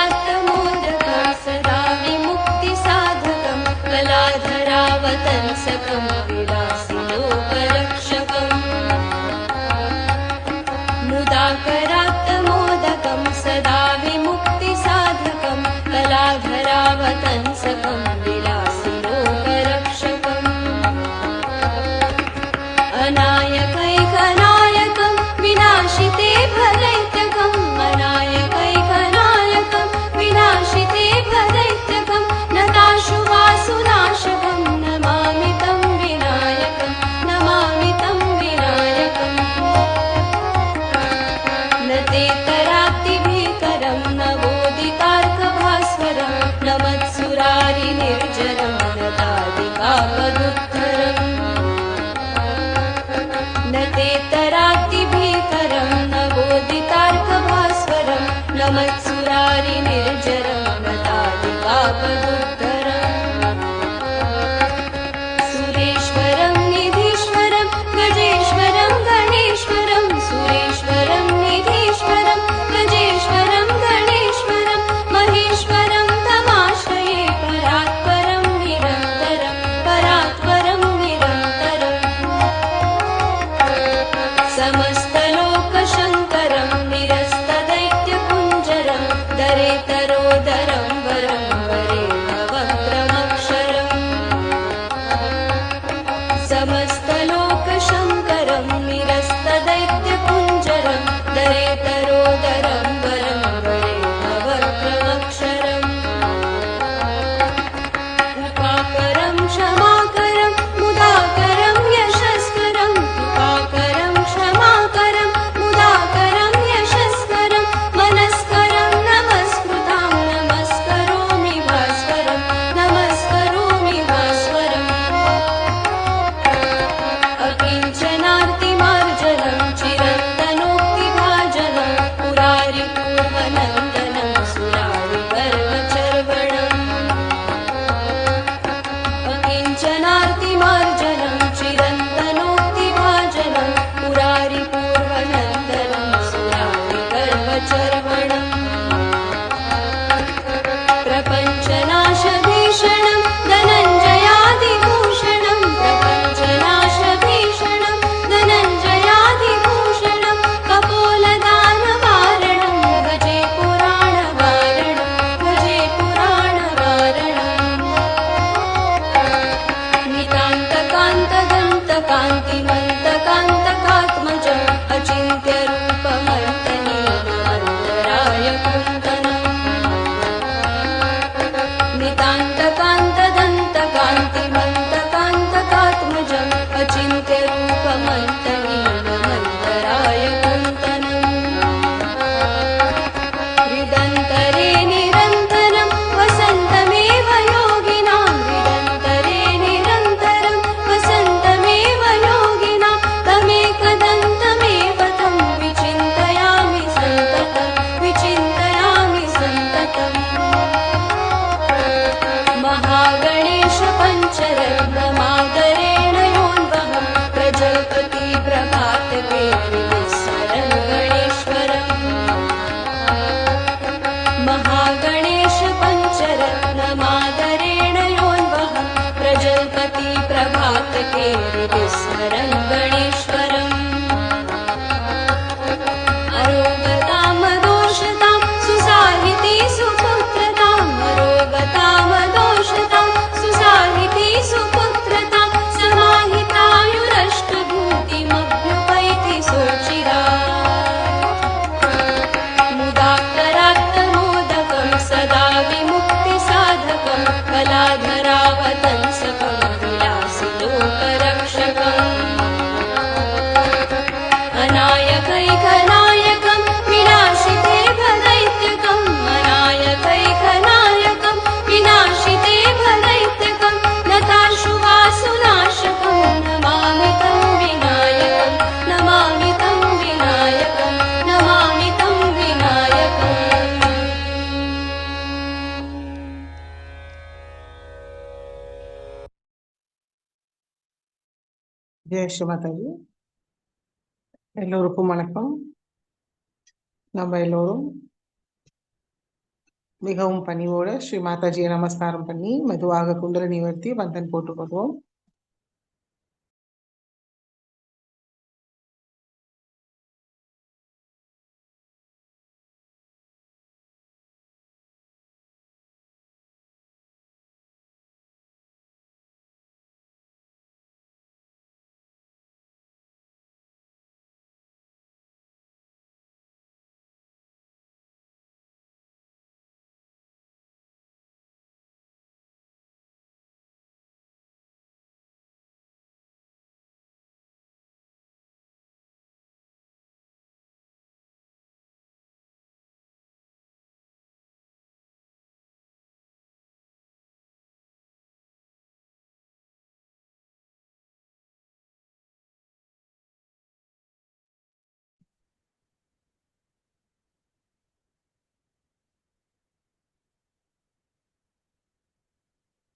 मुदाकरात्तमोदकं सदा विमुक्तिसाधकं कलाधरावतंसकं विलासिलोकरक्षकम् मुदाकरात्तमोदकं सदा विमुक्तिसाधकं कलाधरावतंसकं विलासिलोकरक्षकम् अनायकैकनायकं विनाशिते भदैत्यकम् अनायकैकनायकं विनाशिते भदैत्यकं नताशुवासुनाशकं नमामि तं विनायकं नमामि तं विनायकम् न तेतरातिभीकरं नवोदितार्कभास्वरं नमत्सुरारिनिर्जरं नतादिकापदुद्धरम् न तेतरातिभीकरं नवोदितार्कभास्वरं नमत्सुरारिनिर्जरं नतादिकापदुद्धरम् सुरेश्वरं निधीश्वरं गजेश्वरं गणेश्वरं सुरेश्वरं निधीश्वरं गजेश्वरं गणेश्वरं महेश्वरं तमाश्रये परात्परं निरन्तरं परात्परं निरन्तरम् समस्तलोकशङ्करं निरस्तदैत्यकुञ्जरं दरेतरोदरं वरं वरेणवक्त्रमक्षरम् समस्तलोकशङ्करं निरस्तदैत्यकुञ्जरं दरेतरोदरं वरं वरेणवक्त्रमक्षरम् कृपाकरं क्षमाकरं मुदाकरं यशस्करं कृपाकरं क्षमाकरं मुदाकरं यशस्करं मनस्करं नमस्कृतां नमस्करोमि भास्वरं नमस्करोमि भास्वरम् अकिञ्चनार्तिमार्जनं चिरन्तनोक्तिभाजनं पुरारिपूर्वनन्दनं सुरारिपर्वचर्वणम् अकिञ्चनार्तिमार्जनं चिरन्तनोक्तिभाजनं पुरारिपूर्वनन्दनं सुरारिपर्वचर्वणम् प्रपञ्चनाशभीषणं धनञ्जयादिभूषणं प्रपञ्चनाशभीषणं धनञ्जयादिभूषणं कपोलदानवारणं भजे पुराणवारणं भजे पुराणवारणम् नितान्तकान्तदन्तकान्तिमन्तकान्तकात्मजम् अचिन्त्यरूपमर्तनीयमन्तरायकुन्तनम् नितान्तकान्तदन्तकान्तिमन्तकान्तकात्मजम् अचिन्त्यरूपमर्तनीयमन्तरायकुन्तनम् हृदन्तरे निरन्तरं वसन्तमेव योगिनां हृदन्तरे निरन्तरं वसन्तमेव योगिनां तमेकदन्तमेव तं विचिन्तयामि सन्ततं विचिन्तयामि सन्ततम् महागणेश पञ्चरत्नमादरेण योन्वहं प्रजापति प्रभातके विस्मरन् गणेश्वरम् महागणेश पञ्चरत्नमादरेण योन्वहं प्रजापति प्रभातके विस्मरन् गणेश्वरम् अरोगतामदोषतां सुसाहिती सुपुत्रताम् अरोगतामदोषतां सुसाहिती सुपुत्रतां समाहितायुरष्टभूतिमभ्युपैति सोचिरात् मुदाकरात्तमोदकं सदा विमुक्तिसाधकं कलाधरावतंसकं विलासिलोकरक्षकम् अनायकैकनायकं विनाशिते भदैत्यकम् अनायकैकनायकं विनाशिते भदैत्यकं नताशुवासुनाशकं नमामि तं विनायकं नमामि तं विनायकं नमामि तं विनायकम् जय शिवमाताजी எல்லோருக்கும் வணக்கம். நம்ம எல்லோரும் மிகவும் பணிவோட ஸ்ரீ மாதாஜியை நமஸ்காரம் பண்ணி மெதுவாக குண்டலினி நிவர்த்தி பந்தன் போட்டுக்கொள்வோம்.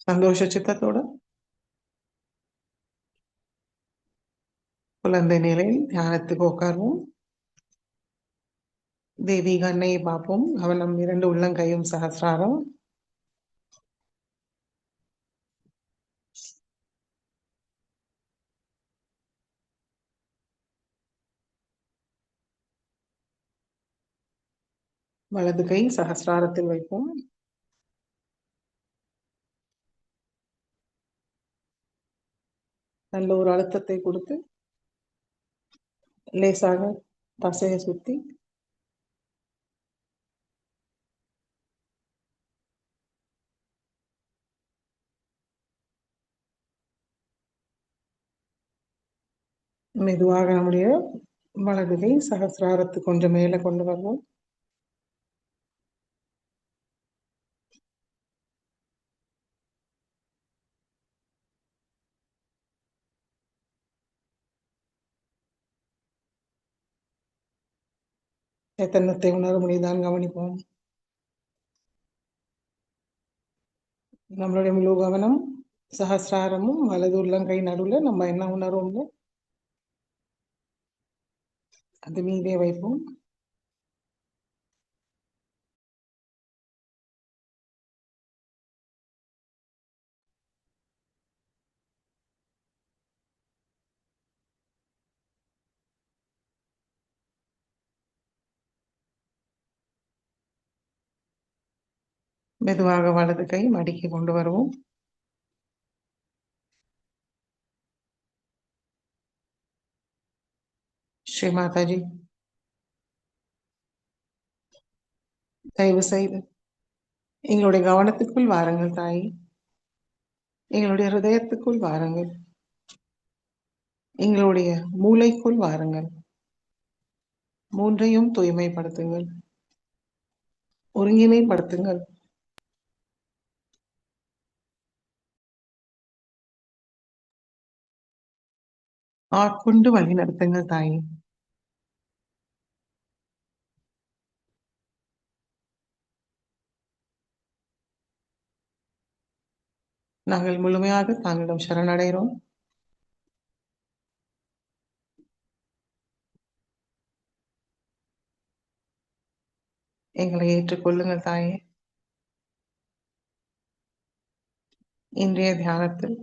சந்தோஷ சித்தத்தோட குழந்தை நிலையில் தியானத்துக்கு உட்காருவோம். தெய்வீக அன்னையை பார்ப்போம். கவனம் 2 உள்ளங்கையும் சகசிராரம். வலது கை சகசிராரத்தில் வைப்போம். நல்ல ஒரு அழுத்தத்தை கொடுத்து லேசாக தசையை சுத்தி மெதுவாக நம்முடைய வலது கை சகசிராரத்துக்கு கொஞ்சம் மேலே கொண்டு வருவோம். சைத்தன்யத்தை உணர முடியுதான் கவனிப்போம். நம்மளுடைய முழு கவனம் சகசிராரமும் வலது உள்ளங்கை நடுவில் நம்ம என்ன உணர்வோம்ல அது மீதே வைப்போம். மெதுவாக வலது கை மடிக்கி கொண்டு வருவோம். ஸ்ரீ மாதாஜி, தயவு செய்து எங்களுடைய கவனத்துக்குள் வாருங்கள் தாய். எங்களுடைய ஹிருதயத்துக்குள் வாருங்கள். எங்களுடைய மூளைக்குள் வாருங்கள். மூன்றையும் தூய்மைப்படுத்துங்கள், ஒருங்கிணைப்படுத்துங்கள். ஆட்கொண்டு வழி நடத்துங்கள் தாய். நாங்கள் முழுமையாக தாங்களிடம் சரணடைகிறோம். எங்களை ஏற்றுக்கொள்ளுங்கள் தாயே. இன்றைய தியானத்தில்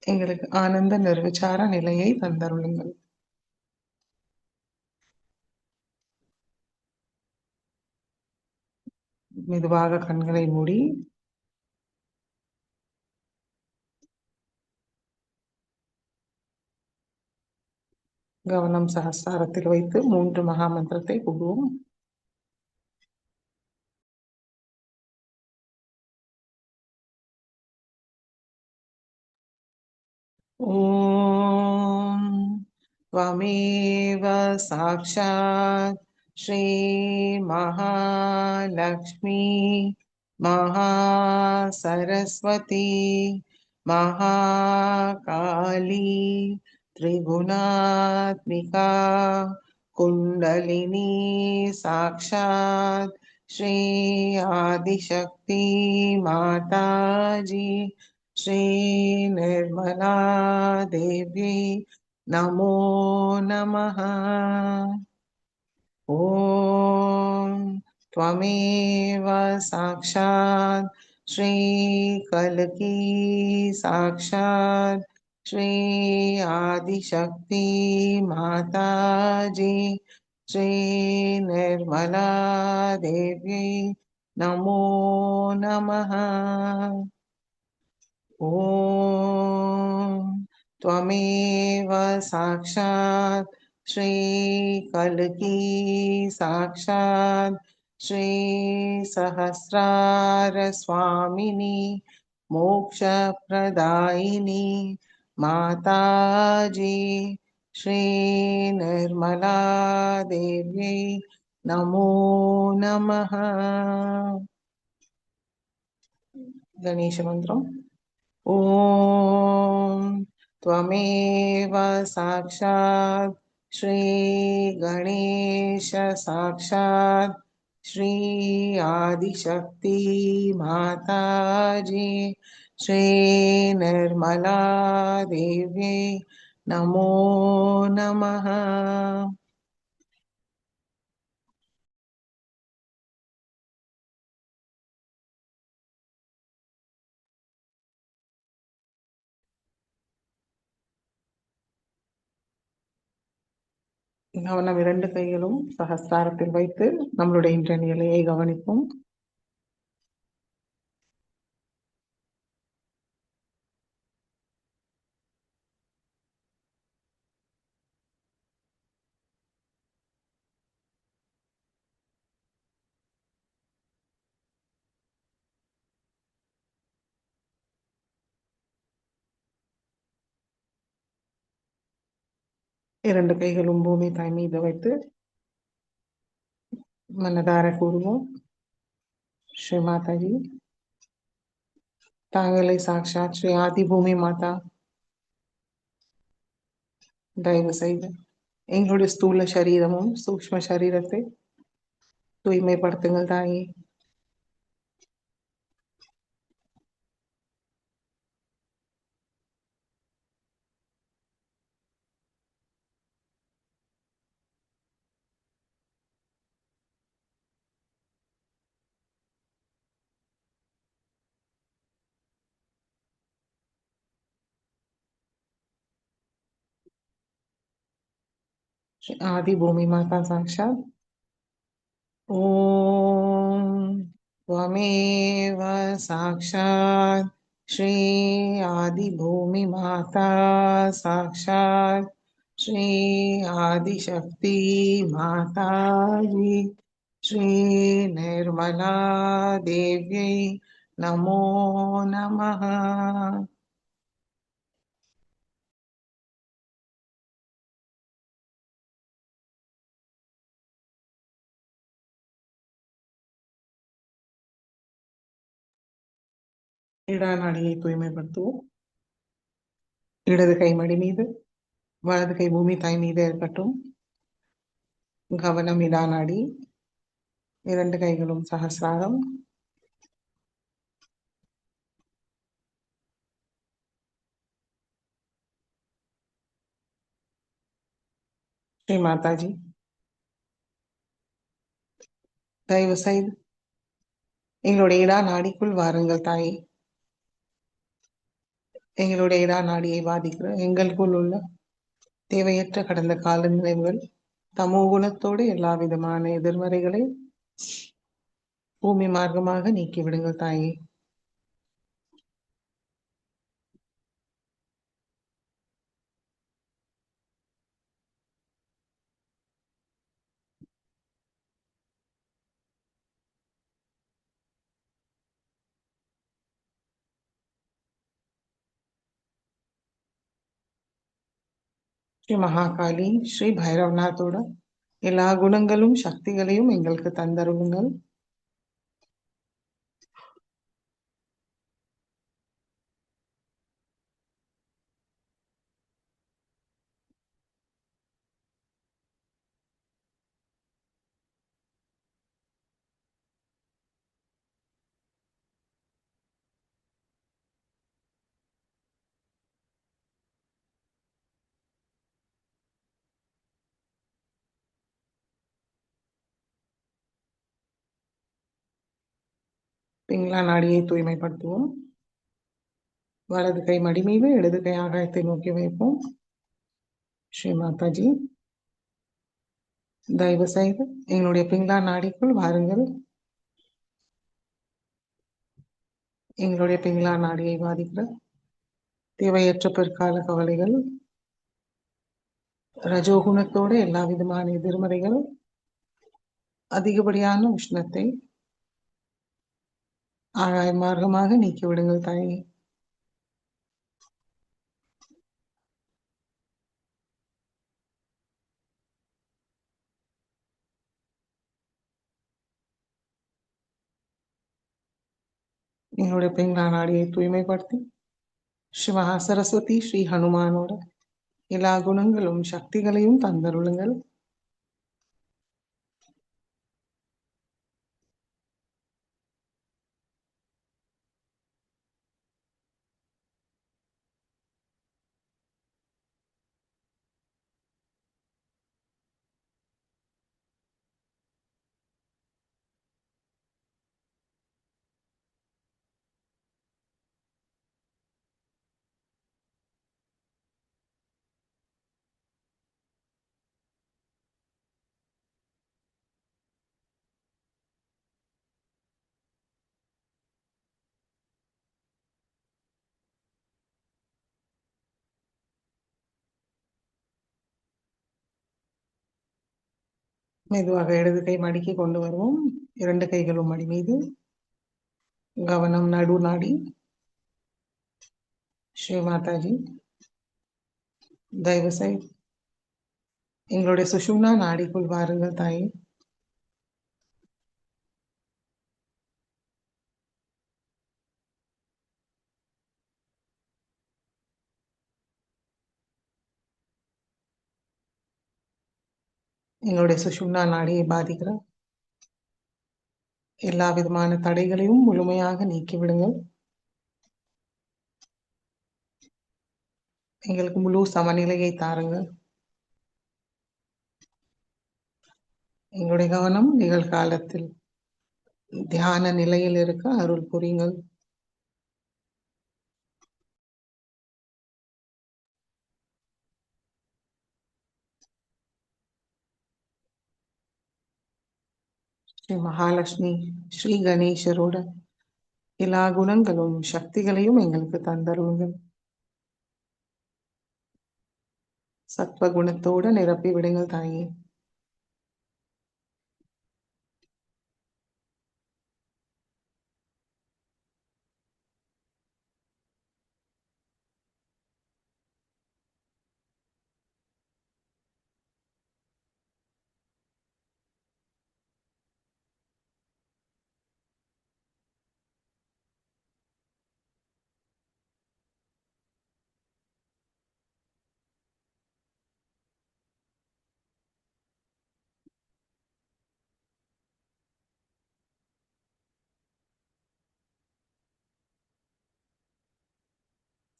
எங்களுக்கு ஆனந்த நிர்விச்சார நிலையை தந்தருளுங்கள். மெதுவாக கண்களை மூடி கவனம் சகஸ்ராரத்தில் வைத்து 3 மகா மந்திரத்தை கூறுவோம். ஓம் त्वमेव साक्षात् श्री महालक्ष्मी महासरस्वती महाकाली त्रिगुणात्मिका कुण्डलिनी साक्षात् श्री आदिशक्ति माताजी श्री निर्मला देवी नमो नमः. ॐ त्वमेव साक्षात् श्रीकल्की साक्षात् श्री आदिशक्ति माताजी श्री निर्मला देवी नमो नमः। ॐ त्वमेव साक्षात् श्रीकल्की साक्षात् श्रीसहस्रारस्वामिनी मोक्षप्रदायिनी माताजी श्रीनिर्मला देव्यै नमो नमः। गणेशमन्त्रम्। ॐ त्वमेव साक्षात् श्रीगणेश साक्षात् श्री आदिशक्ति माताजी श्रीनिर्मला देव्यै नमो नमः। கவனம் இரண்டு கைகளும் சகஸ்தாரத்தில் வைத்து நம்மளுடைய இன்றைய நிலையை கவனிப்போம். இரண்டு கைகளும் பூமி தாய் மீது வைத்து மனதார கூறுவோம், ஸ்ரீ மாதாஜி தாங்களை சாக்ஷாத் ஸ்ரீ ஆதி பூமி மாதா தயவு செய்து எங்களுடைய ஸ்தூல சரீரமும் சூக்ஷ்ம சரீரத்தை தூய்மைப்படுத்துங்கள் தாயே. श्री आदि भूमि माता साक्षात ओम त्वमेव साक्षात् श्री आदि भूमि माता साक्षात् श्री आदिशक्ति माताजी श्री निर्मला देव्यै नमो नमः। இடநாடியை தூய்மைப்படுத்துவோம். இடது கை மடி மீது, வலது கை பூமி தாய் மீது இருக்கட்டும். கவனம் இடநாடி, இரண்டு கைகளும் சகசிராரம். ஸ்ரீ மாதாஜி தயவு செய்து எங்களுடைய இடா நாடிக்குள் வாருங்கள் தாயே. எங்களுடைய இடா நாடியை பாதிக்கிற எங்களுக்குள் உள்ள தேவையற்ற கடந்த கால நினைவுகள், தமோ குணத்தோடு எல்லா விதமான எதிர்மறைகளை பூமி மார்க்கமாக நீக்கி விடுங்கள் தாயே. ஸ்ரீ மகாகாளி ஸ்ரீ பைரவநாத்தோட எல்லா குணங்களும் சக்திகளையும் எங்களுக்கு தந்தருளுங்கள். பிங்களா நாடியை தூய்மைப்படுத்துவோம். வலது கை மடி மீது, இடது கை ஆகாயத்தை நோக்கி வைப்போம். ஸ்ரீ மாதாஜி, தயவு செய்து எங்களுடைய பிங்களா நாடிக்குள் வாருங்கள். எங்களுடைய பிங்களா நாடியை பாதிக்கிற தேவையற்ற பிற்கால கவலைகள், ரஜோகுணத்தோடு எல்லா விதமான எதிர்மறைகள், அதிகப்படியான உஷ்ணத்தை ஆகாய மார்க்கமாக நீக்கிவிடுங்கள் தாயே. எங்களுடைய பிங்களா நாடியை தூய்மைப்படுத்தி ஸ்ரீ மகா சரஸ்வதி ஸ்ரீ ஹனுமானோட எல்லா குணங்களும் சக்திகளையும் தந்தருளுங்கள். மெதுவாக இடது கை மடிக்கு கொண்டு வருவோம். இரண்டு கைகளும் மடி மீது. கவனம் நடு நாடி. ஸ்ரீ மாதாஜி, தயவு செய்து எங்களுடைய சுஷும்னா நாடிக்குள் வாருங்கள் தாயே. எங்களுடைய சுஷும்னா நாடியை பாதிக்கிற எல்லா விதமான தடைகளையும் முழுமையாக நீக்கிவிடுங்கள். எங்களுக்கு முழு சமநிலையை தாருங்கள். எங்களுடைய கவனம் நிகழ்காலத்தில் தியான நிலையில் இருக்க அருள் புரியுங்கள். ஸ்ரீ மகாலட்சுமி ஸ்ரீ கணேசரோட எல்லா குணங்களும் சக்திகளையும் எங்களுக்கு தந்தருளுங்கள். சத்வ குணத்தோட நிரப்பி விடுங்கள் தாயே.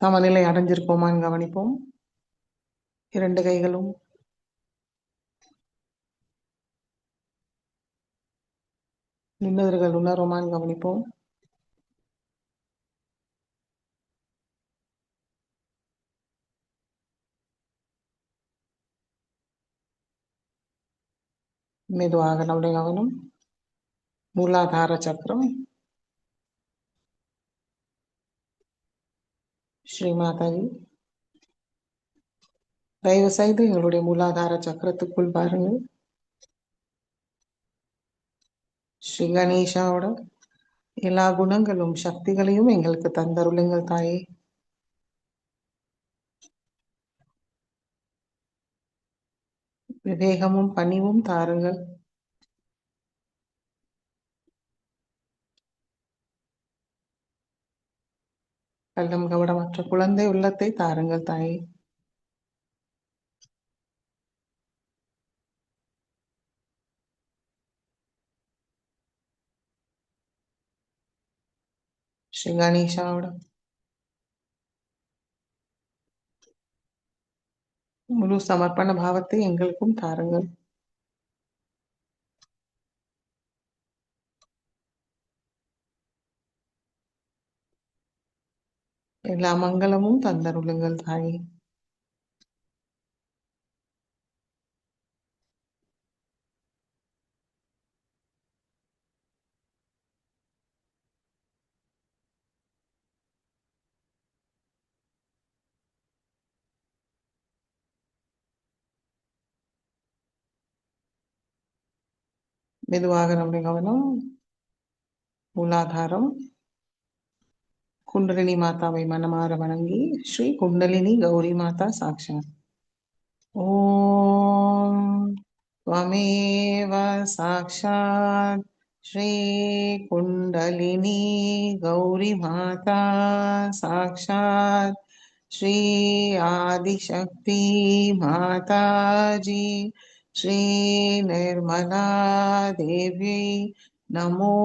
சமநிலை அடைஞ்சிருப்போமான்னு கவனிப்போம். இரண்டு கைகளும் நிமிடர்கள் உணர்வோமான்னு கவனிப்போம். மெதுவாக நம்முடைய கவனம் மூலாதார சக்கரம். ஸ்ரீ மாதாஜி, தயவு செய்து எங்களுடைய மூலாதார சக்கரத்துக்குள் பாருங்கள். ஸ்ரீ கணேஷாவோட எல்லா குணங்களும் சக்திகளையும் எங்களுக்கு தந்தருளுங்கள் தாயே. விவேகமும் பணிவும் தாருங்கள். கள்ளம் கவடமற்ற குழந்தை உள்ளத்தை தாருங்கள் தாயே. ஸ்ரீ கணேஷாவோட முழு சமர்ப்பண பாவத்தை எங்களுக்கும் தாருங்கள். எல்லா மங்களமும் தந்தருளுங்கள் தாயே. மெதுவாக நம்முடைய கவனம் மூலாதாரம், குண்டலினி மாதாவை மனமாற வணங்கி ஸ்ரீ குண்டலினி கௌரி மாதா சாக்ஷாத். ஓம் त्वमेव साक्षात् श्री कुण्डलिनी गौरी माता साक्षात् श्री आदिशक्ति माताजी श्री निर्मला देवी नमो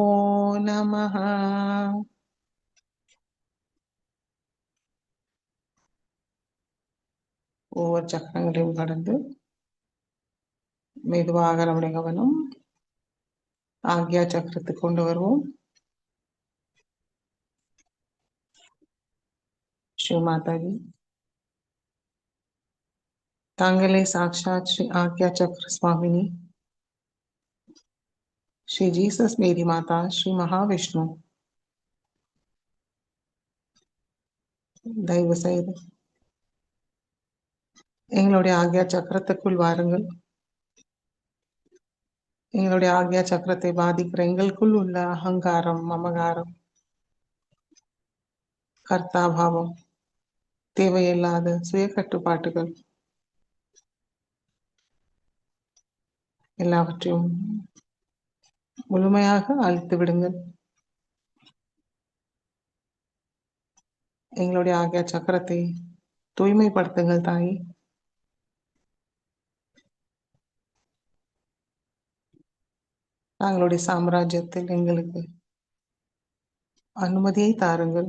नमः. ஒவ்வொரு சக்கரங்களையும் கடந்து மெதுவாக நம்முடைய கவனம் ஆக்யா சக்கரத்துக்கு கொண்டு வருவோம். ஸ்ரீ மாதாஜி, தாங்களே சாக்ஷாத் ஸ்ரீ ஆக்யா சக்கர சுவாமினி, ஸ்ரீ ஜீசஸ் மேரி மாதா, ஸ்ரீ மகாவிஷ்ணு, தயவு செய்து எங்களுடைய ஆக்யா சக்கரத்துக்குள் வாருங்கள். எங்களுடைய ஆக்யா சக்கரத்தை பாதிக்கிற எங்களுக்குள் உள்ள அகங்காரம், மமகாரம், கர்த்தாபாவம், தேவையில்லாத சுய கட்டுப்பாட்டுகள் எல்லாவற்றையும் முழுமையாக அழித்து விடுங்கள். எங்களுடைய ஆக்யா சக்கரத்தை தூய்மைப்படுத்துங்கள் தாய். தங்களுடைய சாம்ராஜ்யத்தில் எங்களுக்கு அனுமதியை தாருங்கள்.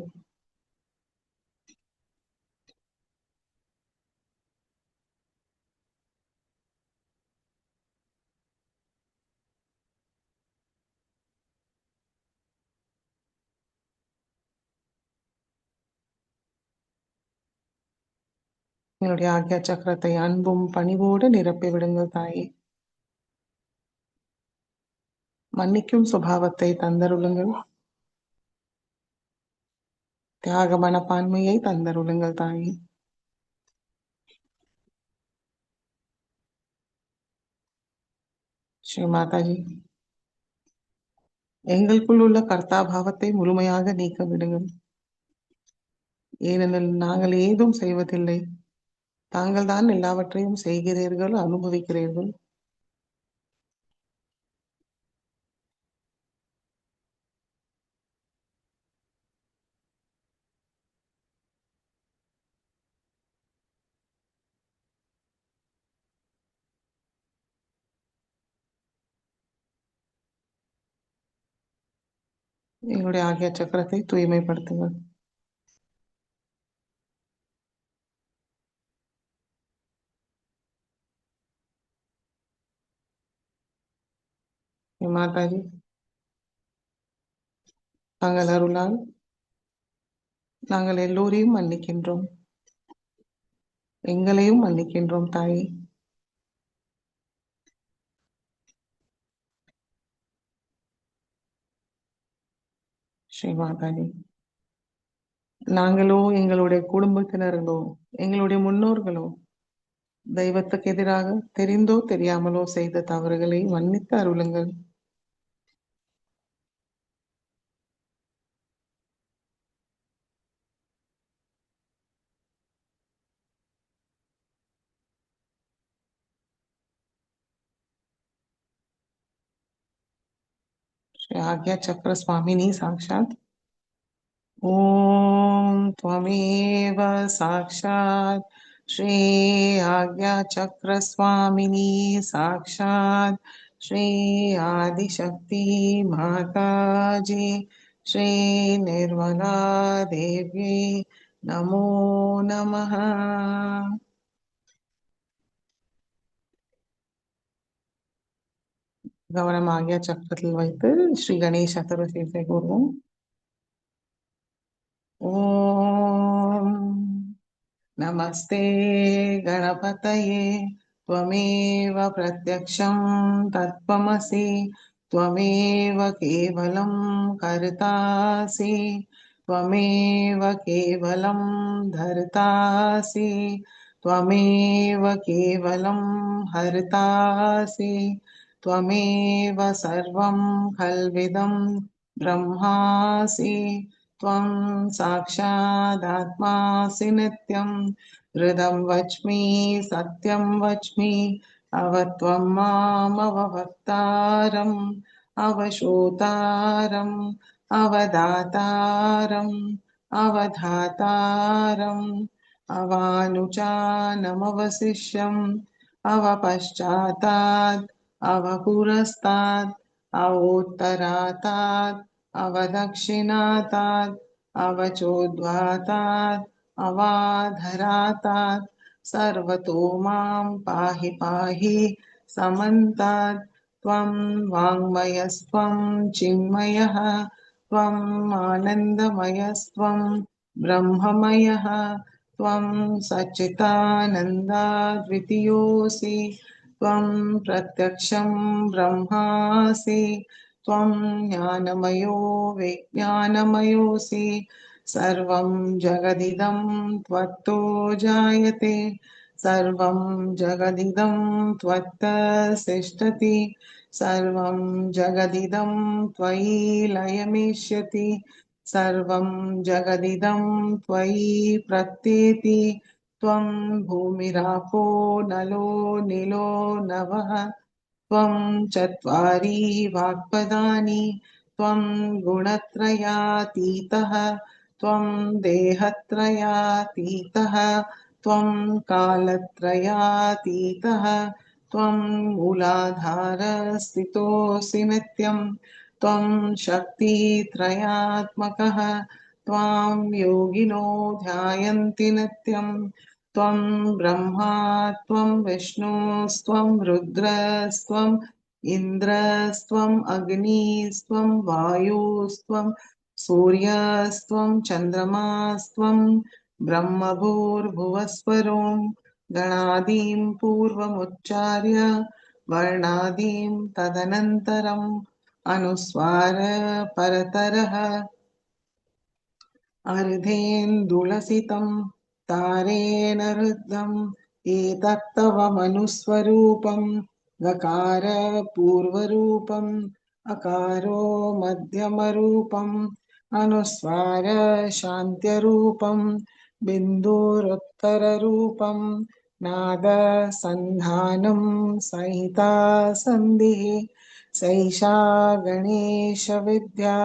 எங்களுடைய ஆக்யா சக்கரத்தை அன்பும் பணிவோடு நிரப்பி விடுங்கள் தாயே. மன்னிக்கும் சுபாவத்தை தந்தருளுங்கள். தியாக மனப்பான்மையை தந்தருளுங்கள் தாயே. ஸ்ரீ மாதாஜி, எங்களுக்குள் உள்ள கர்த்தாபாவத்தை முழுமையாக நீக்க விடுங்கள். ஏனெனில் நாங்கள் ஏதும் செய்வதில்லை, தாங்கள் தான் எல்லாவற்றையும் செய்கிறீர்கள், அனுபவிக்கிறீர்கள். எங்களுடைய ஆகிய சக்கரத்தை தூய்மைப்படுத்துங்கள். மாதாஜி, தாங்கள் அருளால் நாங்கள் எல்லோரையும் மன்னிக்கின்றோம், எங்களையும் மன்னிக்கின்றோம் தாயே. ஸ்ரீ மாதாஜி, நாங்களோ எங்களுடைய குடும்பத்தினர்களோ எங்களுடைய முன்னோர்களோ தெய்வத்துக்கு எதிராக தெரிந்தோ தெரியாமலோ செய்த தவறுகளை மன்னித்து அருளுங்கள். श्री आज्ञा चक्र स्वामिनी साक्षात। ओम त्वमेव साक्षात श्री आज्ञा चक्र स्वामिनी साक्षात श्री आदिशक्ति माता जी श्री निर्मला देवी नमो नमः. கவனம் ஆகிய சக்கரத்தில் வைத்து ஸ்ரீ கணேச சதுர்த்தி கூறுவோம். ஓம் नमस्ते गणपतये त्वमेव प्रत्यक्षं तत्त्वमसि त्वमेव केवलं कर्तासि त्वमेव केवलं धर्तासि त्वमेव केवलं हर्तासि त्वमेव सर्वं खल्विदं ब्रह्मासि त्वं साक्षादात्मासि नित्यं हृदं वच्मि सत्यं वच्मि अवत्वं मामवक्तारम् अवशोतारम् अवदातारम् अवधातारम् अवानुचानमवशिष्यम् अवपश्चातात् अवपुरस्तात् अवोत्तरातात् अवदक्षिणातात् अवचोद्वातात् अवाधरातात् सर्वतो मां पाहि पाहि समन्तात् त्वं वाङ्मयस्त्वं चिन्मयः त्वम् आनन्दमयस्त्वं ब्रह्ममयः त्वं सच्चिदानन्दाद्वितीयोऽसि त्वं प्रत्यक्षं ब्रह्मासि त्वं ज्ञानमयो विज्ञानमयोऽसि सर्वं जगदिदं त्वत्तो जायते सर्वं जगदिदं त्वत्तसिष्ठति सर्वं जगदिदं त्वयि लयमिष्यति सर्वं जगदिदं त्वयि प्रत्येति त्वं भूमिरापो नलो निलो नभः त्वं चत्वारि वाक्पदानि त्वं गुणत्रयातीतः त्वं देहत्रयातीतः त्वं कालत्रयातीतः त्वं मूलाधारस्थितोऽसि नित्यं त्वं शक्तित्रयात्मकः त्वां योगिनो ध्यायन्ति नित्यं त्वं ब्रह्मा त्वं विष्णुस्त्वं रुद्रस्त्वम् इन्द्रस्त्वम् अग्निस्त्वं वायुस्त्वं सूर्यस्त्वं चन्द्रमास्त्वं ब्रह्मभूर्भुवस्वरों गणादीं पूर्वमुच्चार्य वर्णादीं तदनन्तरम् अनुस्वार परतरः अर्धेन्दुलसितं तारेण रुद्धम् एतत्तव मनुस्वरूपं गकार पूर्वरूपम् अकारो मध्यमरूपम् अनुस्वार शान्त्यरूपं बिन्दुरुत्तररूपं नाद सन्धानं सहिता सन्धिः सैषा गणेशविद्या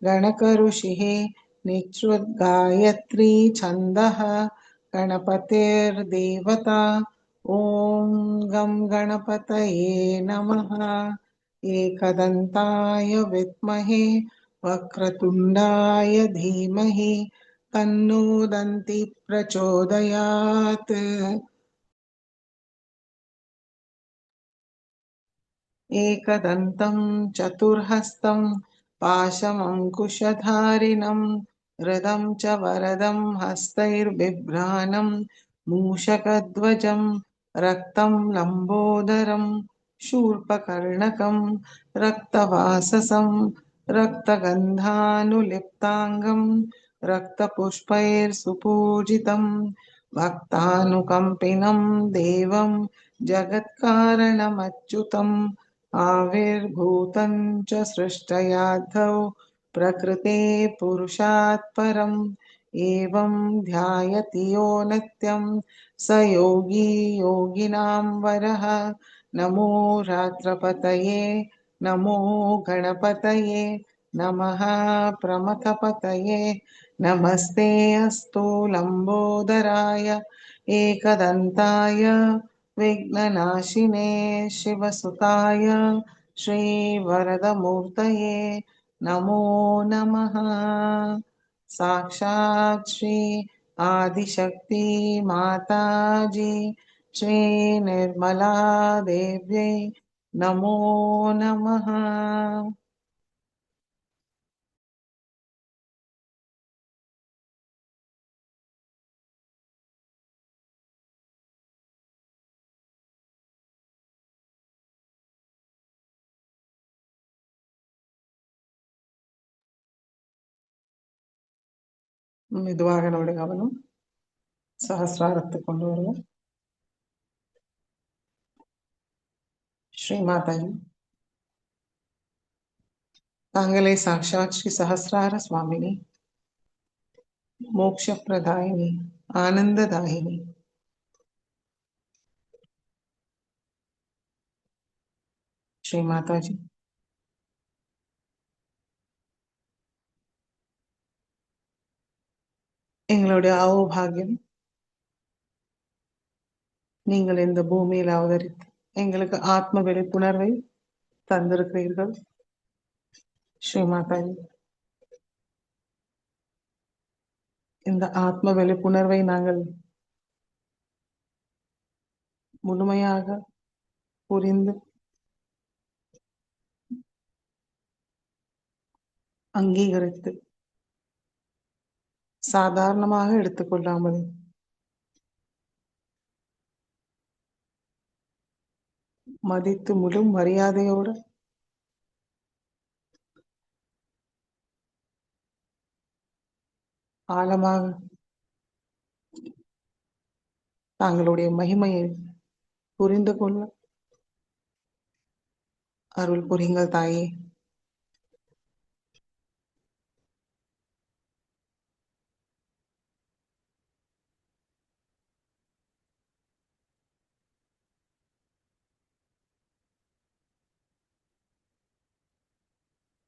गणकऋषिः निश्रुतगायत्री छन्दः गणपतिर्देवता ॐ गं गणपतये नमः एकदन्ताय विद्महे वक्रतुण्डाय धीमहि तन्नो दन्ति प्रचोदयात् एकदन्तं चतुर्हस्तं पाशमङ्कुशधारिणं हृदं च वरदं हस्तैर्बिभ्राणं मूषकध्वजं रक्तं लम्बोदरं शूर्पकर्णकं रक्तवाससं रक्तगन्धानुलिप्ताङ्गं रक्तपुष्पैर्सुपूजितं भक्तानुकम्पिनं देवं जगत्कारणमच्युतम् आविर्भूतं च सृष्टयाद्धौ प्रकृते पुरुषात् परम् एवं ध्यायति यो नित्यं स योगी योगिनां वरः नमो रात्रपतये नमो गणपतये नमः प्रमथपतये नमस्ते अस्तु लम्बोदराय एकदन्ताय विघ्ननाशिने शिवसुताय श्रीवरदमूर्तये नमो नमः साक्षात् श्री आदिशक्ति माताजी श्री निर्मला देव्यै नमो नमः। மெதுவாக நம்முடைய கவனம் சஹஸ்ராரத்தை கொண்டு வருவோம். ஸ்ரீ மாதாஜி, தாங்களே சாக்ஷாத் ஸ்ரீ சஹஸ்ரார சுவாமினி, மோக்ஷ பிரதாயினி, ஆனந்ததாயினி. ஸ்ரீ மாதாஜி, எங்களுடைய அவோபாகியம் நீங்கள் இந்த பூமியில் அவதரித்து எங்களுக்கு ஆத்ம விழிப்புணர்வை தந்திருக்கிறீர்கள். ஸ்ரீ மாதாஜி, இந்த ஆத்ம விழிப்புணர்வை நாங்கள் முழுமையாக புரிந்து அங்கீகரித்து சாதாரணமாக எடுத்துக்கொள்ளாமல் மதித்து முழு மரியாதையோடு ஆழமாக தாங்களுடைய மகிமையை புரிந்து கொள்ள அருள் புரியுங்கள் தாயே.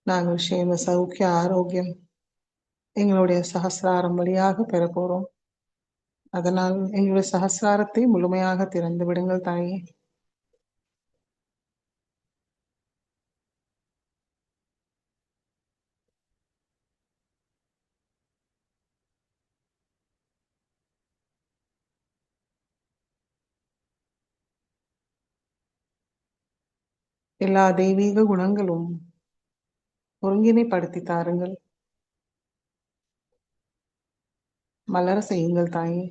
நாங்கள் சேம சௌக்கிய ஆரோக்கியம் எங்களுடைய சகசிராரம் வழியாக பெற போறோம். அதனால் எங்களுடைய சகசிராரத்தை முழுமையாக திறந்து விடுங்கள் தாயே. எல்லா தெய்வீக குணங்களும் ஒருங்கிணைப்படுத்தி தாருங்கள். மலர செய்யுங்கள் தாயே.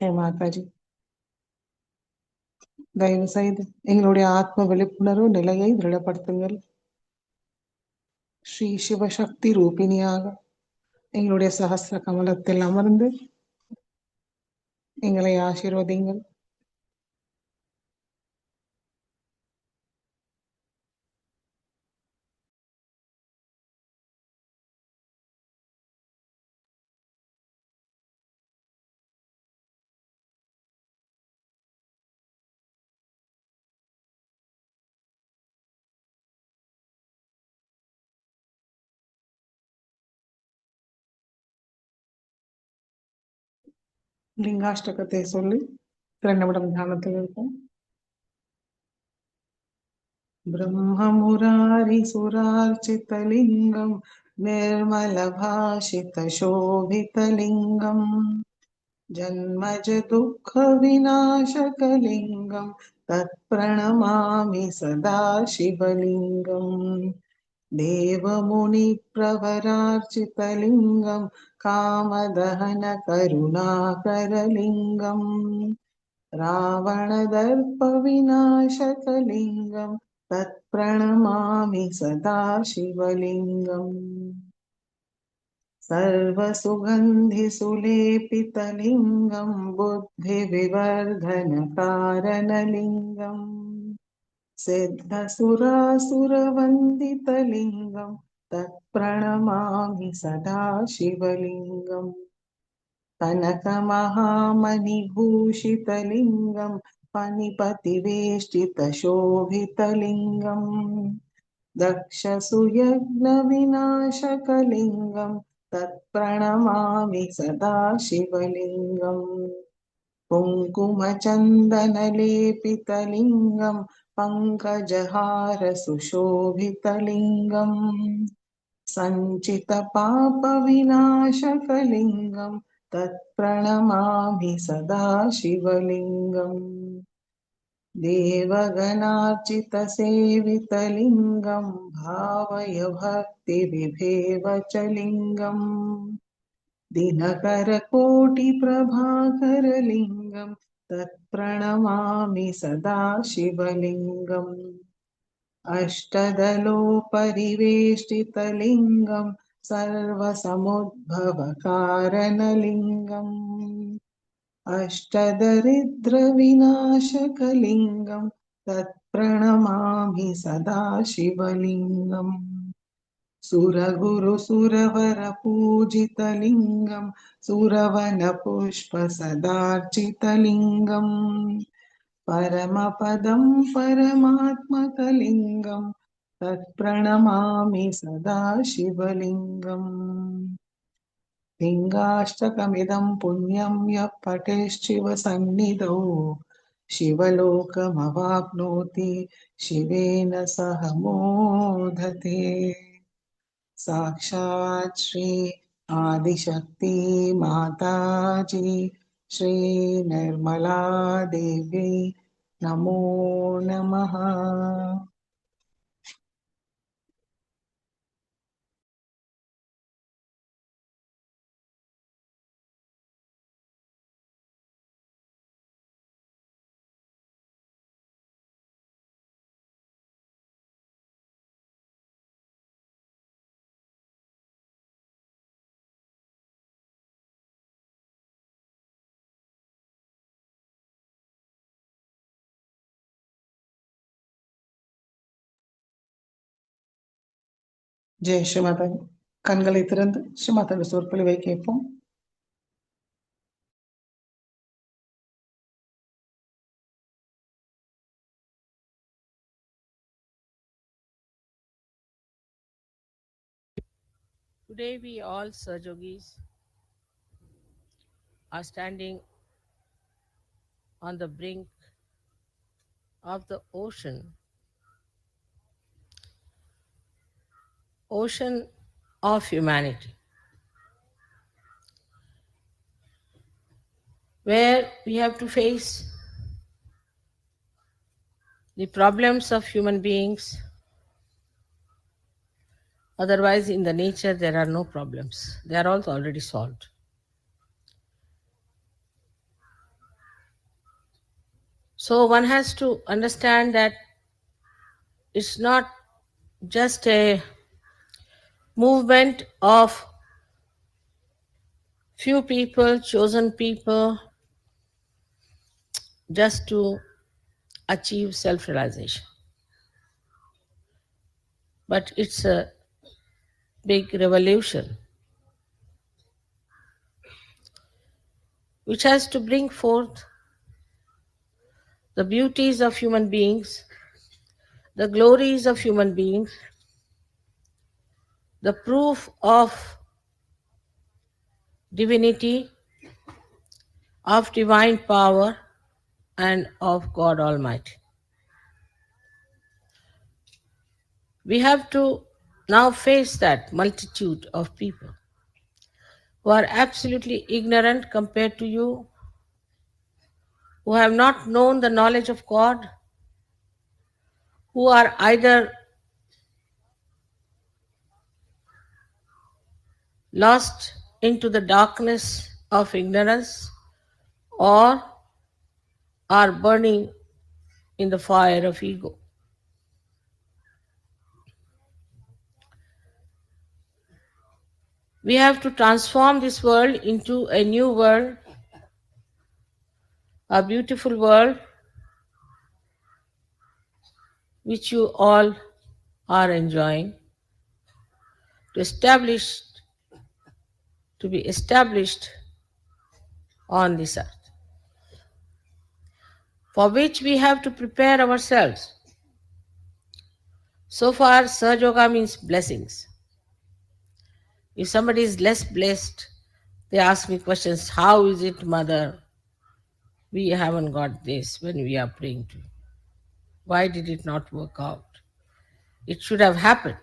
ஹே மாதாஜி, தயவு செய்து எங்களுடைய ஆத்ம விழிப்புணர்வு நிலையை திருடப்படுத்துங்கள். ஸ்ரீ சிவசக்தி ரூபிணியாக எங்களுடைய சகசிர கமலத்தில் அமர்ந்து எங்களை ஆசீர்வதிங்கள். லிங்காஷ்டகத்தை சொல்லி 2 நிமிடம் தியானத்தில் இருப்போம். ब्रह्ममुरारि सुरार्चितलिङ्गं निर्मलभाषितशोभितलिङ्गम् जन्मज दुःखविनाशकलिङ्गं तत्प्रणमामि सदा शिवलिङ्गम् देवमुनिप्रवरार्चितलिङ्गं कामदहनकरुणाकरलिङ्गम् रावणदर्पविनाशकलिङ्गं तत्प्रणमामि सदा शिवलिङ्गम् सर्वसुगन्धिसुलेपितलिङ्गं बुद्धिविवर्धनकारणलिङ्गम् सिद्धसुरासुरवन्दितलिङ्गं तत्प्रणमामि सदा शिवलिङ्गम् कनकमहामणिभूषितलिङ्गं फणिपतिवेष्टितशोभितलिङ्गम् दक्षसुयज्ञविनाशकलिङ्गं तत्प्रणमामि सदा शिवलिङ्गम् कुङ्कुमचन्दनलेपितलिङ्गं पङ्कजहारसुशोभितलिङ्गम् सञ्चितपापविनाशकलिङ्गं तत्प्रणमामि सदा शिवलिङ्गम् देवगणार्चितसेवितलिङ्गं भावय भक्तिविभेव च लिङ्गम् दिनकरकोटिप्रभाकरलिङ्गं तत्प्रणमामि सदा शिवलिङ्गम् अष्टदलोपरिवेष्टितलिङ्गं सर्वसमुद्भवकारणलिङ्गम् अष्टदरिद्रविनाशकलिङ्गं तत्प्रणमामि सदा शिवलिङ्गम् सुरगुरुसुरवरपूजितलिङ्गं सुरवनपुष्पसदार्चितलिङ्गम् परमपदं परमात्मकलिङ्गं तत्प्रणमामि सदा शिवलिङ्गम् लिङ्गाष्टकमिदं पुण्यं यः पठेच्छिवसन्निधौ शिवलोकमवाप्नोति शिवेन सह मोदते साक्षात् श्री आदिशक्ति माताजी श्री निर्मला देवी नमो नमः। ஜெய் ஸ்ரீமாதா. கண்களை திறந்து ஸ்ரீமாதாவோட சொற்பொழிவை கேட்போம். Today we all Sahajogis are standing on the brink of the ocean of humanity, where we have to face the problems of human beings. Otherwise, in the nature, there are no problems. They are all already solved. So one has to understand that it's not just a movement of few people, chosen people, just to achieve self-realization. But it's a big revolution which has to bring forth the beauties of human beings, the glories of human beings, the proof of divinity, of divine power, and of God Almighty. We have to now face that multitude of people who are absolutely ignorant compared to you, who have not known the knowledge of God, who are either lost into the darkness of ignorance or are burning in the fire of ego. We have to transform this world into a new world, a beautiful world which you all are enjoying, to be established on this earth, for which we have to prepare ourselves. So far, Sahaja means blessings. If somebody is less blessed, they ask me questions, how is it, mother? We haven't got this when we are praying to you. Why did it not work out? It should have happened.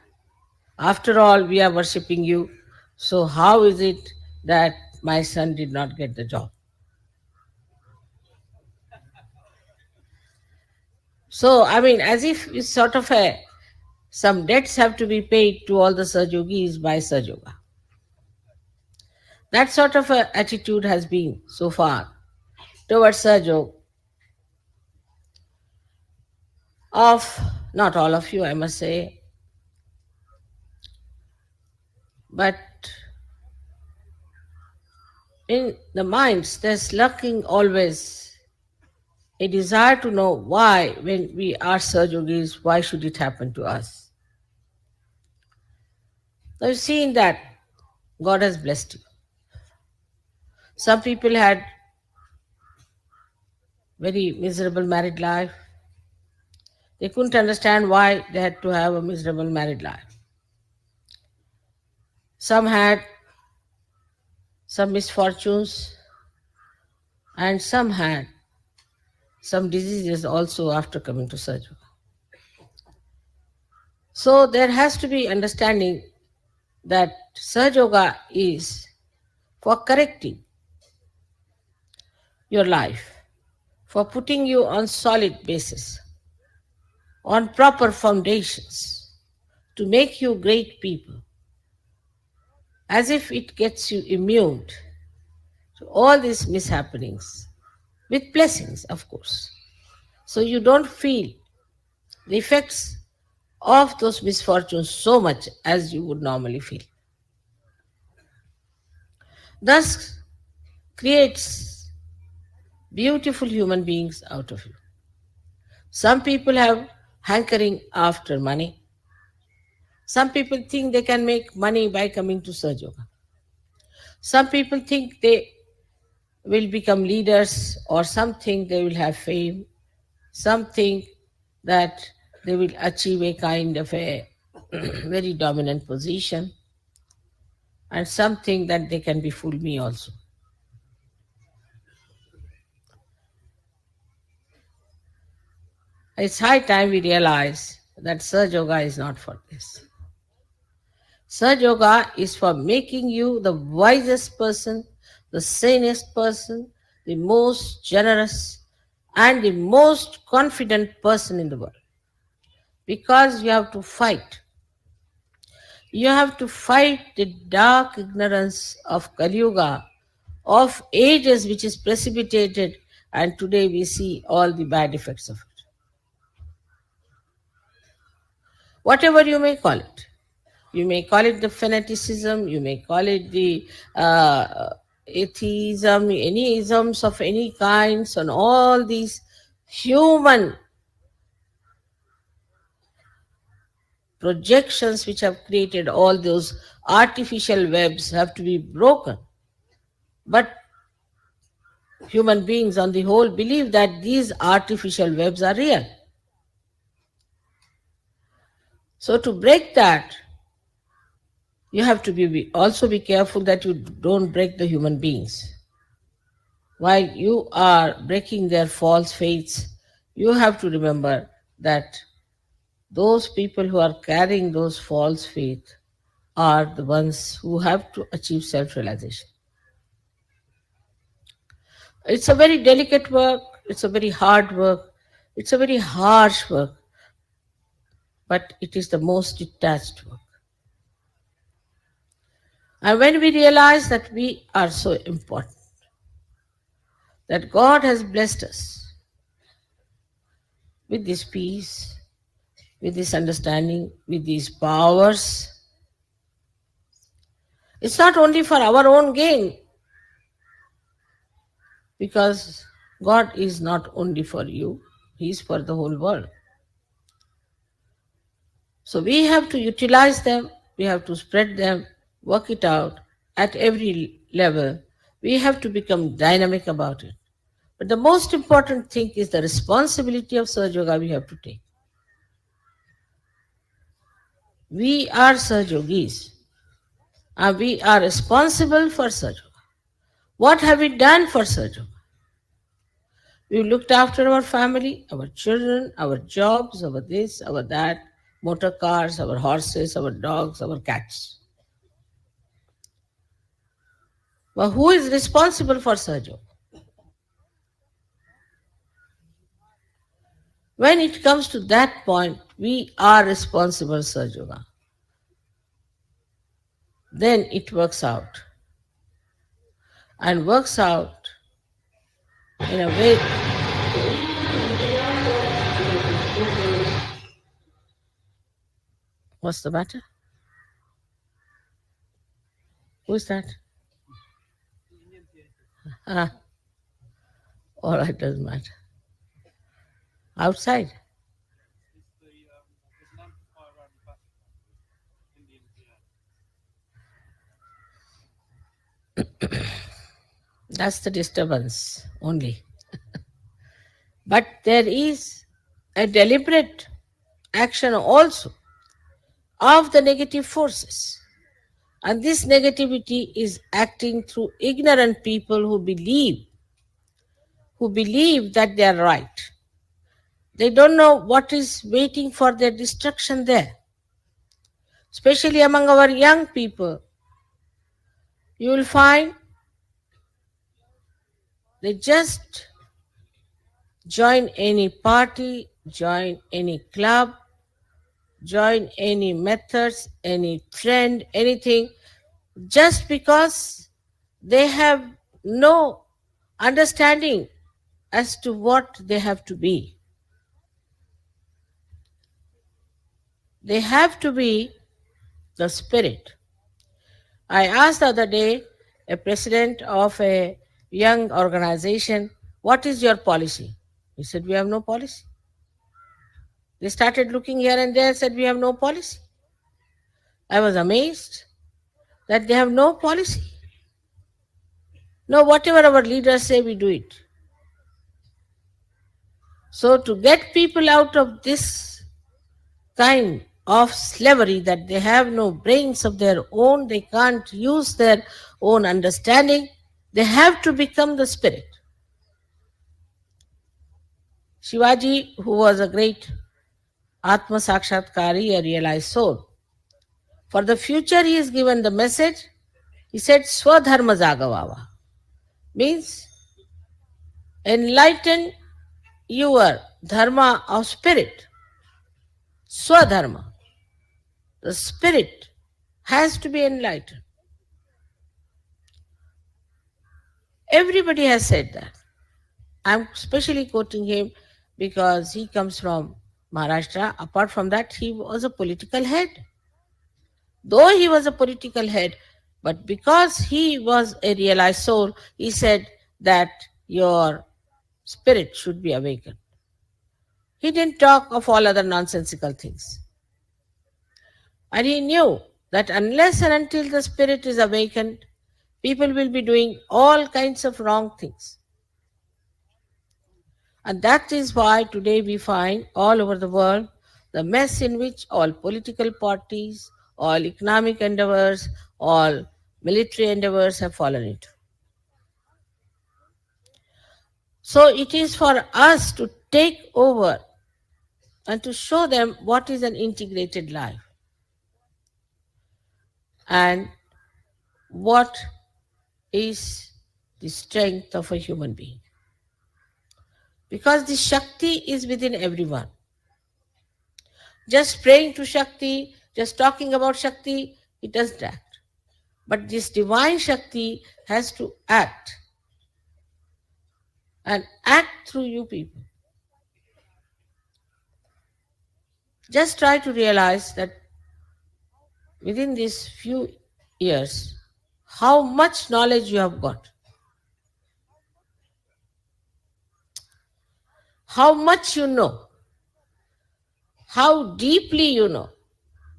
After all, we are worshipping you. So how is it that my son did not get the job? So, I mean, as if it's sort of some debts have to be paid to all the Sahajogis by Sahaja. That sort of a attitude has been so far towards Sahaja of not all of you, I must say, but in the minds there's lurking always a desire to know why, when we are Sahajogis, why should it happen to us? Now you've seen that God has blessed you. Some people had very miserable married life. They couldn't understand why they had to have a miserable married life. Some had some misfortunes and some had some diseases also after coming to surgery. So there has to be understanding that Sahaja Yoga is for correcting your life, for putting you on solid basis, on proper foundations, to make you great people, as if it gets you immune to all these mishappenings, with blessings, of course. So you don't feel the effects of those misfortunes so much as you would normally feel. Thus creates beautiful human beings out of you. Some people have hankering after money. Some people think they can make money by coming to Sahaja Yoga. Some people think they will become leaders, or some think they will have fame. Some think that they will achieve a kind of a very dominant position, and some think that they can befool me also. It's high time we realize that Sahaja Yoga is not for this. Sahaja Yoga is for making you the wisest person, the sanest person, the most generous, and the most confident person in the world. Because you have to fight. You have to fight the dark ignorance of Kali Yuga, of ages which is precipitated, and today we see all the bad effects of it. Whatever you may call it. You may call it the fanaticism, you may call it the atheism, any isms of any kinds, and all these human projections which have created all those artificial webs have to be broken. But human beings on the whole believe that these artificial webs are real. So to break that, you have to also be careful that you don't break the human beings. While you are breaking their false faiths, you have to remember that those people who are carrying those false faith are the ones who have to achieve self-realization. It's a very delicate work, it's a very hard work, it's a very harsh work, but it is the most detached work. And when we realize that we are so important, that God has blessed us with this peace, with this understanding, with these powers, it's not only for our own gain, because God is not only for you, He is for the whole world. So we have to utilize them, we have to spread them, work it out at every level. We have to become dynamic about it. But the most important thing is the responsibility of Sahaja Yoga we have to take. We are Sahajogis and we are responsible for Sahaja Yoga. What have we done for Sahaja Yoga? We looked after our family, our children, our jobs, our this, our that, motor cars, our horses, our dogs, our cats. But who is responsible for Sahaja Yoga? When it comes to that point, we are responsible, Sahaja. Then it works out. And works out in a way. What's the matter? Who's that? Ah, all right, doesn't matter. Outside. That's the disturbance only. But there is a deliberate action also of the negative forces. And this negativity is acting through ignorant people who believe that they are right. They don't know what is waiting for their destruction there. Especially among our young people, you will find they just join any party, join any club, join any methods, any trend, anything, just because they have no understanding as to what they have to be. They have to be the spirit. I asked the other day a president of a young organization, what is your policy? He said, we have no policy. They started looking here and there, said, we have no policy. I was amazed that they have no policy. No, whatever our leaders say, we do it. So to get people out of this kind of slavery, that they have no brains of their own, they can't use their own understanding, they have to become the spirit. Shivaji, who was a great Atma Sakshatkari, a realized soul, for the future he is given the message, he said Swadharma Jagavava, means enlighten your dharma of spirit. Swadharma. The spirit has to be enlightened. Everybody has said that. I'm specially quoting him because he comes from Maharashtra. Apart from that, he was a political head. Though he was a political head, but because he was a realized soul, he said that your spirit should be awakened. He didn't talk of all other nonsensical things. And he knew that unless and until the spirit is awakened, people will be doing all kinds of wrong things. And that is why today we find all over the world the mess in which all political parties, all economic endeavors, all military endeavors have fallen into. So it is for us to take over and to show them what is an integrated life and what is the strength of a human being. Because the Shakti is within everyone. Just praying to Shakti, just talking about Shakti, it doesn't act. But this divine Shakti has to act and act through you people. Just try to realize that within these few years, how much knowledge you have got. How much you know. How deeply you know.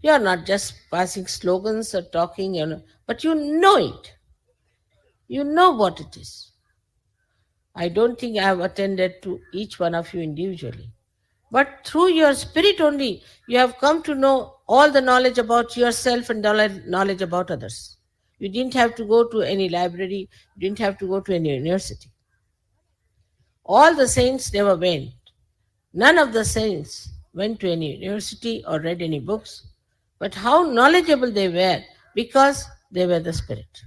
You are not just passing slogans or talking, but you know it. You know what it is. I don't think I have attended to each one of you individually. But through your spirit only, you have come to know all the knowledge about yourself and knowledge about others. You didn't have to go to any library, you didn't have to go to any university. All the saints never went. None of the saints went to any university or read any books. But how knowledgeable they were, because they were the spirit.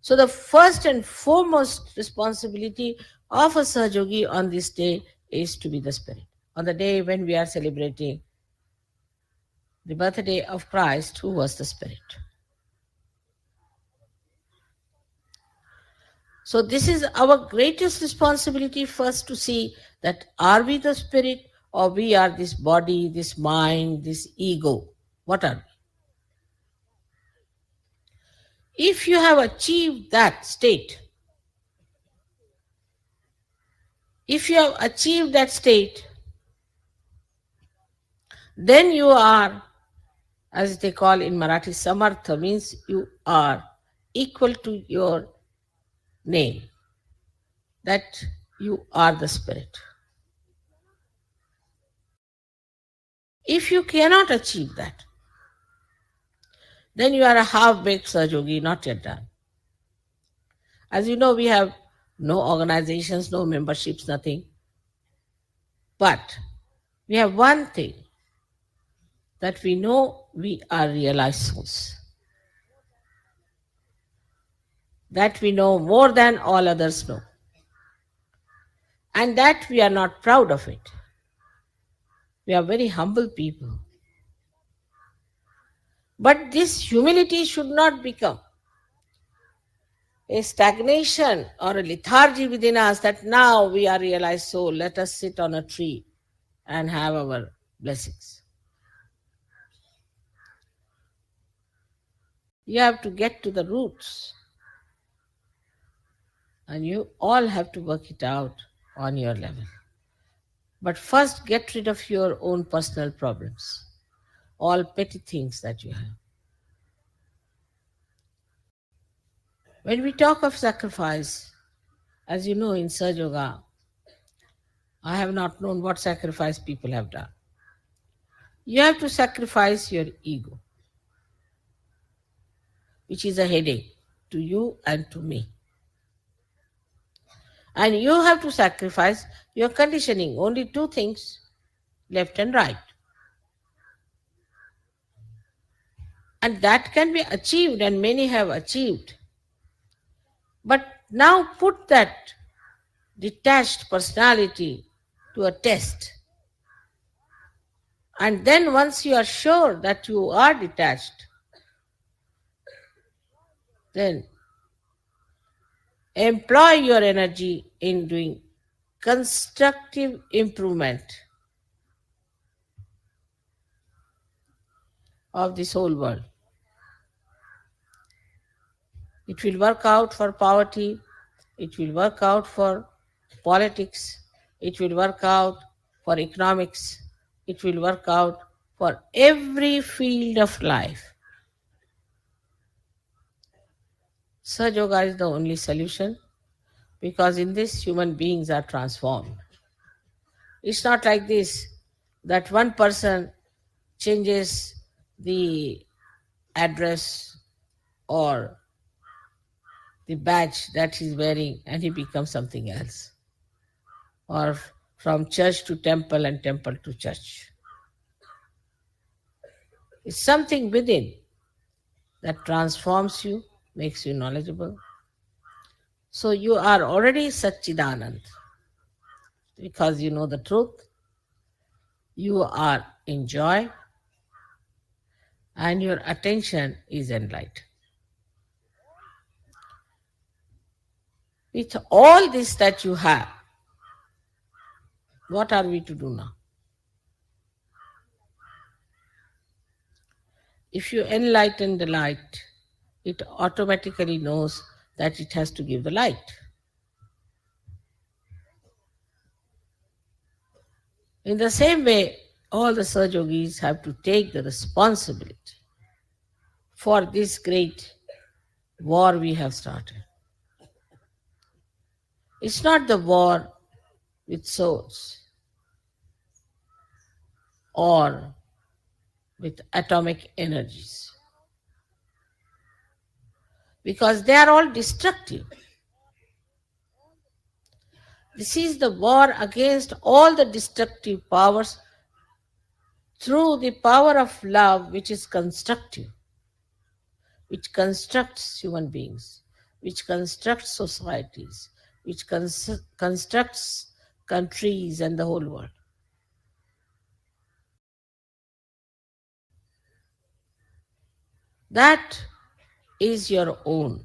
So the first and foremost responsibility of a Sahajogi on this day is to be the spirit. on the day when we are celebrating the birthday of Christ, who was the Spirit. So this is our greatest responsibility, first to see that are we the Spirit or we are this body, this mind, this ego. What are we? If you have achieved that state, then you are, as they call in Marathi, samartha, means you are equal to your name, that you are the Spirit. If you cannot achieve that, then you are a half-baked Sahajogi, not yet done. As you know, we have no organizations, no memberships, nothing. But we have one thing, that we know we are realized souls. That we know more than all others know. And that we are not proud of it. We are very humble people. But this humility should not become a stagnation or a lethargy within us, that now we are realized soul, let us sit on a tree and have our blessings. You have to get to the roots. And you all have to work it out on your level. But first get rid of your own personal problems, all petty things that you have. When we talk of sacrifice, as you know, in Sahaja Yoga, I have not known what sacrifice people have done. You have to sacrifice your ego, which is a headache to you and to me. And you have to sacrifice your conditioning, only two things, left and right. And that can be achieved, and many have achieved. But now put that detached personality to a test. And then once you are sure that you are detached, then employ your energy in doing constructive improvement of this whole world. It will work out for poverty, it will work out for politics, it will work out for economics, it will work out for every field of life. Sahaja Yoga is the only solution, because in this human beings are transformed. It's not like this, that one person changes the address or the badge that he's wearing and he becomes something else. Or from church to temple and temple to church. It's something within that transforms you, makes you knowledgeable. So you are already Satchidanand, because you know the truth. You are in joy and your attention is enlightened. With all this that you have, what are we to do now? If you enlighten the light, it automatically knows that it has to give the light. In the same way, all the Sahaja Yogis have to take the responsibility for this great war we have started. It's not the war with souls or with atomic energies, because they are all destructive. This is the war against all the destructive powers through the power of love, which is constructive, which constructs human beings, which constructs societies, which constructs countries and the whole world. That is your own.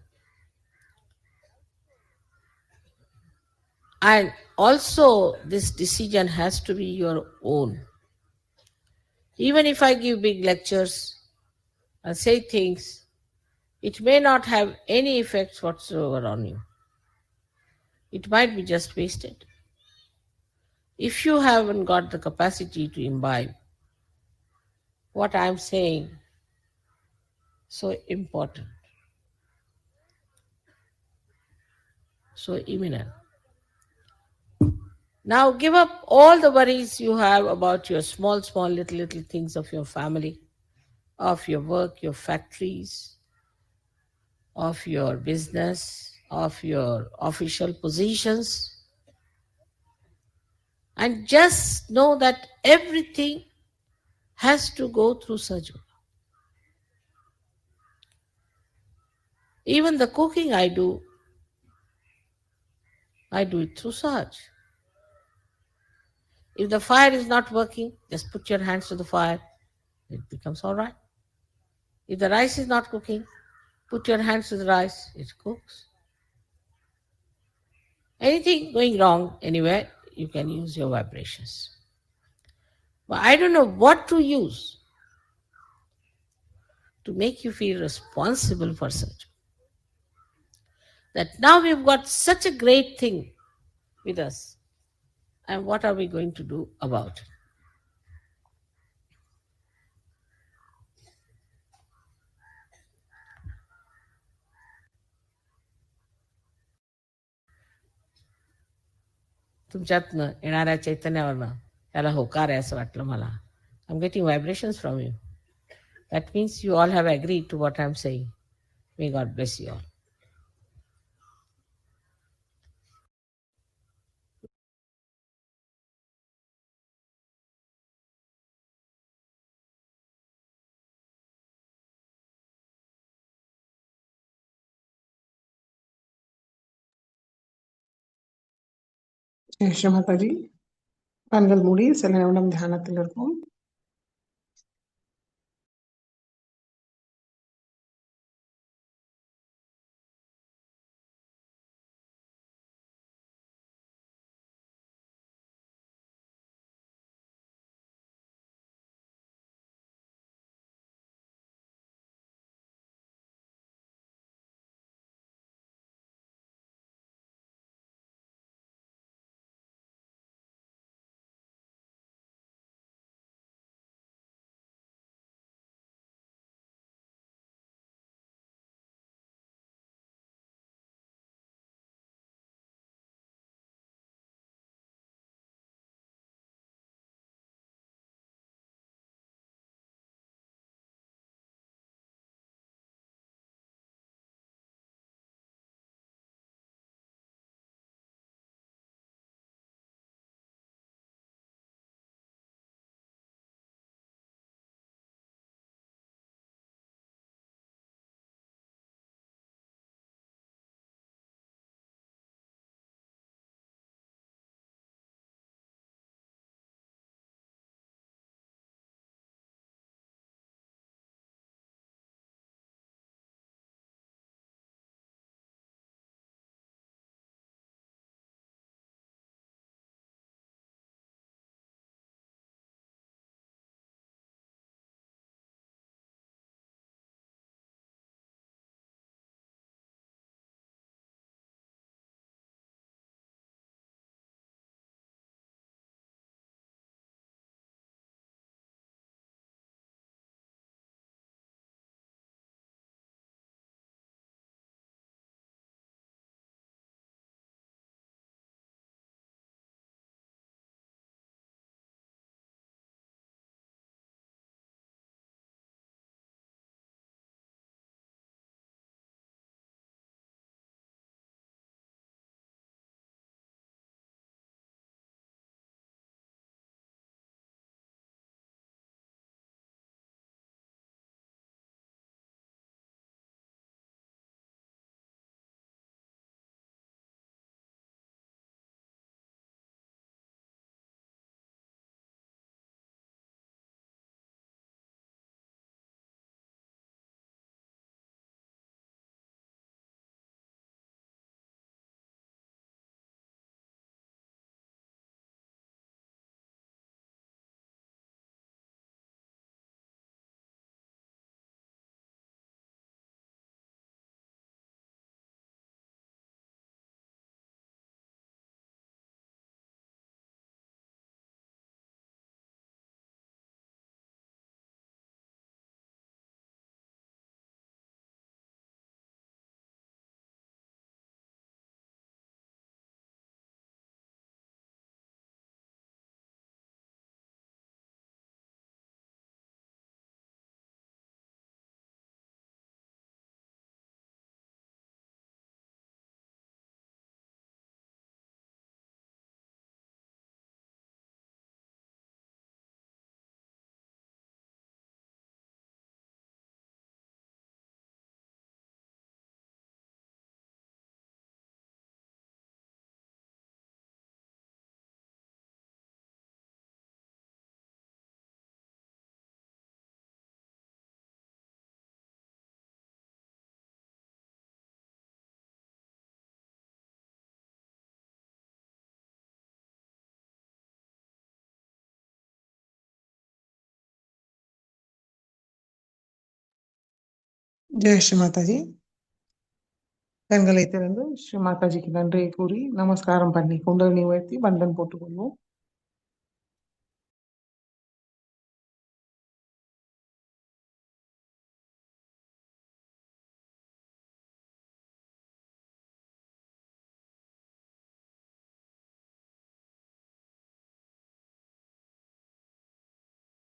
And also, this decision has to be your own. Even if I give big lectures and say things, it may not have any effects whatsoever on you. It might be just wasted. If you haven't got the capacity to imbibe what I'm saying, so important, so imminent. Now give up all the worries you have about your small, small, little things of your family, of your work, your factories, of your business, of your official positions, and just know that everything has to go through Sahajya. Even the cooking I do it through Sahaj. If the fire is not working, just put your hands to the fire. It becomes all right. If the rice is not cooking, put your hands to the rice. It cooks. Anything going wrong anywhere, you can use your vibrations. But I don't know what to use to make you feel responsible for such. That now we've got such a great thing with us. And what are we going to do about it? तुमच्यातनं येणाऱ्या चैतन्यावरनं त्याला होकार आहे असं वाटलं मला. I'm getting vibrations from you. That means you all have agreed to what I'm saying. May God bless you all. Mataji, கண்கள் மூடி சில நிமிடம் தியானத்தில் இருக்கும். ஜெய் ஸ்ரீ மாதாஜி. கண்களை திறந்து ஸ்ரீ மாதாஜிக்கு நன்றியை கூறி நமஸ்காரம் பண்ணி குண்டலினி உயர்த்தி பந்தன் போட்டுக்கொள்வோம்.